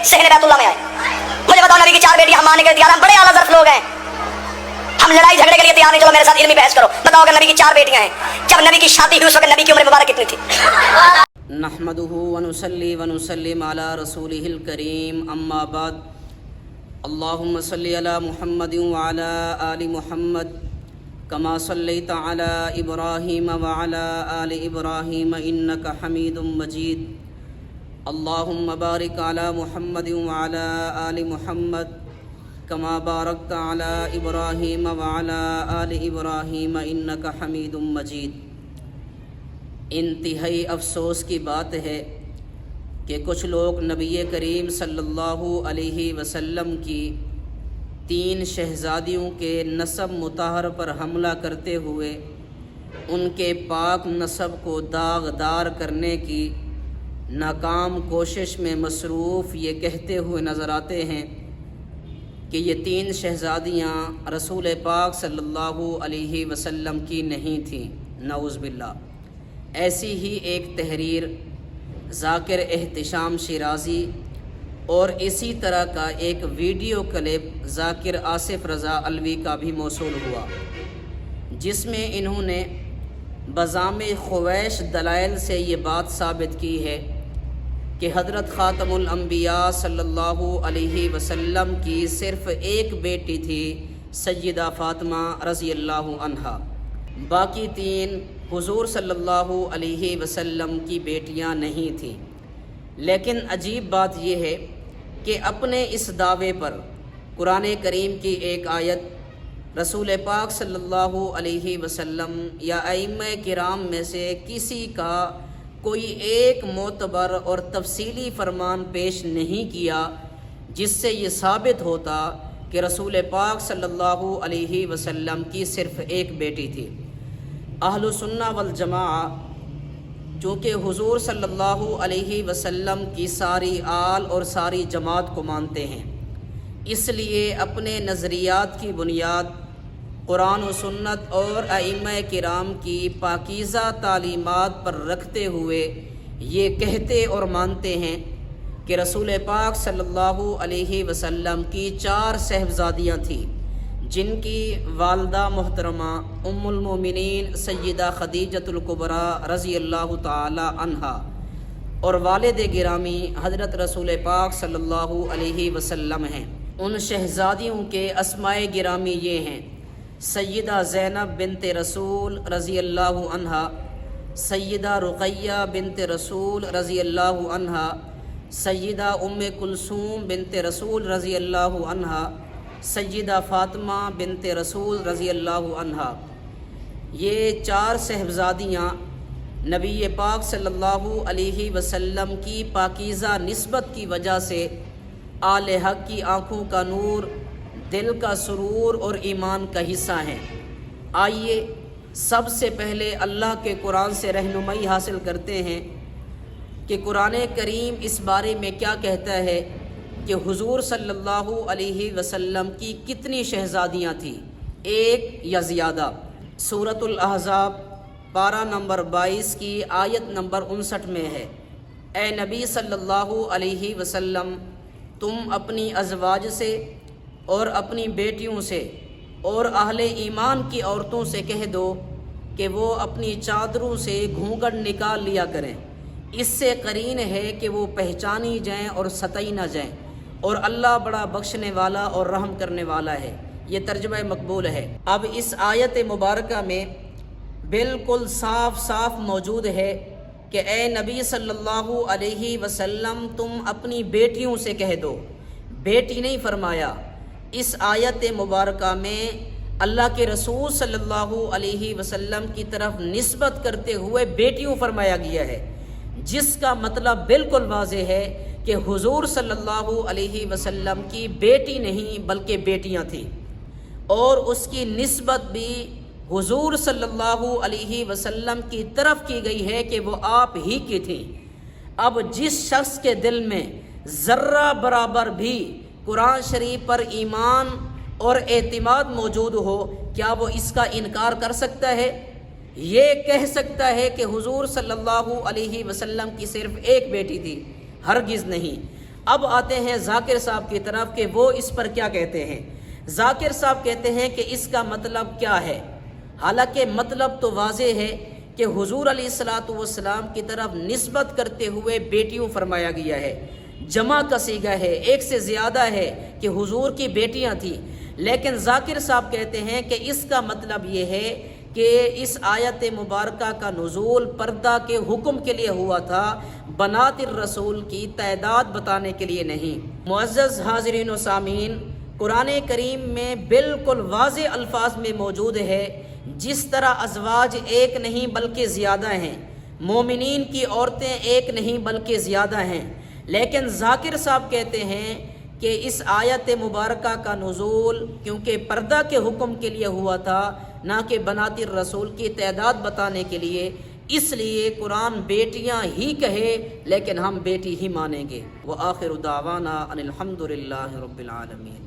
सहन बैतुल्लाह में आए, मुझे बताओ नबी की 4 बेटियां हम मानने के तैयार, हम बड़े आला ज़र्फ लोग हैं, हम लड़ाई झगड़े के लिए तैयार नहीं, चलो मेरे साथ इल्मी बहस करो, बताओ अगर नबी की 4 बेटियां हैं, जब नबी की शादी हुई उस वक्त नबी की उम्र मुबारक कितनी थी? नहमदुहु व नुसल्ली व नुसल्लिम अला रसूलिहिल करीम, अम्मा बाद। अल्लाहुम्मा सल्लि अला मुहम्मदिन व अला आलि मुहम्मद कमा सल्लैता अला इब्राहीम व अला आलि इब्राहीम इन्नका हमीदुम मजीद। अल्लाहुम्मा बारिक अला मुहम्मदिन व अला आलि मुहम्मद कमा बारकता अला इब्राहीम व अला आलि इब्राहीम इन्नका हमीदुम मजीद। इंतहाई अफसोस की बात है कि कुछ लोग नबी करीम सल्लल्लाहु अलैहि वसल्लम की 3 शहज़ादियों के नसब मुताहर पर हमला करते हुए उनके पाक नसब को दागदार करने की नाकाम कोशिश में मसरूफ़ ये कहते हुए नज़र आते हैं कि ये 3 शहज़ादियाँ रसूल पाक सल्लल्लाहु अलैहि वसल्लम की नहीं थीं। नऊज़ बिल्लाह। ऐसी ही एक तहरीर ज़ाकिर एहतिशाम शिराज़ी और इसी तरह का एक वीडियो क्लिप ज़ाकिर आसिफ रज़ा अलवी का भी मौसूल हुआ, जिसमें इन्होंने बज़ाम ख़ुवैश दलाइल से ये बात साबित की है कि हज़रत ख़ातमुल अंबिया सल्लल्लाहु अलैहि वसल्लम की सिर्फ़ एक बेटी थी, सय्यदा फ़ातिमा रज़ियल्लाहु अन्हा। बाकी 3 हुज़ूर सल्लल्लाहु अलैहि वसल्लम की बेटियां नहीं थीं। लेकिन अजीब बात यह है कि अपने इस दावे पर कुरान करीम की एक आयत, रसूल पाक सल्लल्लाहु अलैहि वसल्लम या अइम्मा किराम में से किसी का कोई एक मोतबर और तफसीली फरमान पेश नहीं किया जिससे ये साबित होता कि रसूल पाक सल्लल्लाहु अलैहि वसल्लम की सिर्फ़ एक बेटी थी। अहलु सुन्ना वल जमाआ चूँकि हुज़ूर सल्लल्लाहु अलैहि वसल्लम की सारी आल और सारी जमात को मानते हैं, इसलिए अपने नज़रियात की बुनियाद कुरान व सुन्नत और अइम्मा किराम की पाकीज़ा तालीमात पर रखते हुए ये कहते और मानते हैं कि रसूल पाक सल्लल्लाहु अलैहि वसल्लम की 4 साहिबजादियाँ थीं, जिनकी वालदा मोहतरमा उम्मुल मोमिनीन सय्यदा खदीजतुल कुबरा रज़ियल्लाहु ताला अन्हा और वालिद गिरामी हज़रत रसूल पाक सल्लल्लाहु अलैहि वसल्लम हैं। उन शहज़ादियों के अस्माए गिरामी ये हैं: सय्यदा ज़ैनब बिनते रसूल रज़ियल्लाहु अन्हा, सय्यदा रुक़ैया बिनते रसूल रज़ियल्लाहु अन्हा, सय्यदा उम्मे कुलसूम बिनते रसूल रज़ियल्लाहु अन्हा, सय्यदा फ़ातिमा बिनते रसूल रज़ियल्लाहु अन्हा। ये 4 साहिबजादियाँ नबी पाक सल्लल्लाहु अलैहि वसल्लम की पाकीज़ा निस्बत की वजह से आले हक़ की आँखों का नूर, दिल का सुरूर और ईमान का हिस्सा हैं। आइए सबसे पहले अल्लाह के कुरान से रहनुमाई हासिल करते हैं कि कुरान करीम इस बारे में क्या कहता है कि हुज़ूर सल्लल्लाहु अलैहि वसल्लम की कितनी शहज़ादियाँ थीं, एक या ज़ियादा। सूरतुल अहज़ाब पारा नंबर 22 की आयत नंबर 59 में है: ए नबी सल्लल्लाहु अलैहि वसल्लम, तुम अपनी अज़वाज से और अपनी बेटियों से और अहले ईमान की औरतों से कह दो कि वो अपनी चादरों से घूंघट निकाल लिया करें, इससे करीन है कि वो पहचानी जाएं और सताई ना जाएं, और अल्लाह बड़ा बख्शने वाला और रहम करने वाला है। ये तर्जुमा मकबूल है। अब इस आयत मुबारका में बिल्कुल साफ साफ मौजूद है कि ए नबी सल्लल्लाहु अलैहि वसल्लम, तुम अपनी बेटियों से कह दो। बेटी नहीं फरमाया, इस आयत मुबारका में अल्लाह के रसूल सल्लल्लाहु अलैहि वसल्लम की तरफ निस्बत करते हुए बेटियों फरमाया गया है, जिसका मतलब बिल्कुल वाज़ेह है कि हुज़ूर सल्लल्लाहु अलैहि वसल्लम की बेटी नहीं बल्कि बेटियां थीं, और उसकी निस्बत भी हुज़ूर सल्लल्लाहु अलैहि वसल्लम की तरफ की गई है कि वो आप ही की थीं। अब जिस शख्स के दिल में ज़र्रा बराबर भी कुरान शरीफ पर ईमान और एतिमाद मौजूद हो, क्या वो इसका इनकार कर सकता है? ये कह सकता है कि हुजूर सल्लल्लाहु अलैहि वसल्लम की सिर्फ एक बेटी थी? हरगिज़ नहीं। اب آتے ہیں ذاکر صاحب کی طرف کہ وہ اس پر کیا کہتے ہیں۔ ذاکر صاحب کہتے ہیں کہ اس کا مطلب کیا ہے؟ حالانکہ مطلب تو واضح ہے کہ حضور علیہ الصلوۃ والسلام کی طرف نسبت کرتے ہوئے بیٹیوں فرمایا گیا ہے، جمع کا صیغہ ہے، ایک سے زیادہ ہے کہ حضور کی بیٹیاں تھیں، لیکن ذاکر صاحب کہتے ہیں کہ اس کا مطلب یہ ہے کہ اس آیت مبارکہ کا نزول پردہ کے حکم کے لیے ہوا تھا، بنات الرسول کی تعداد بتانے کے لیے نہیں۔ معزز حاضرین و سامعین، قرآن کریم میں بالکل واضح الفاظ میں موجود ہے، جس طرح ازواج ایک نہیں بلکہ زیادہ ہیں، مومنین کی عورتیں ایک نہیں بلکہ زیادہ ہیں، لیکن ذاکر صاحب کہتے ہیں کہ اس آیت مبارکہ کا نزول کیونکہ پردہ کے حکم کے لیے ہوا تھا، نہ کہ بنات الرسول کی تعداد بتانے کے لیے، اس لیے قرآن بیٹیاں ہی کہے لیکن ہم بیٹی ہی مانیں گے۔ وآخر دعوانا ان الحمد للہ رب العالمین۔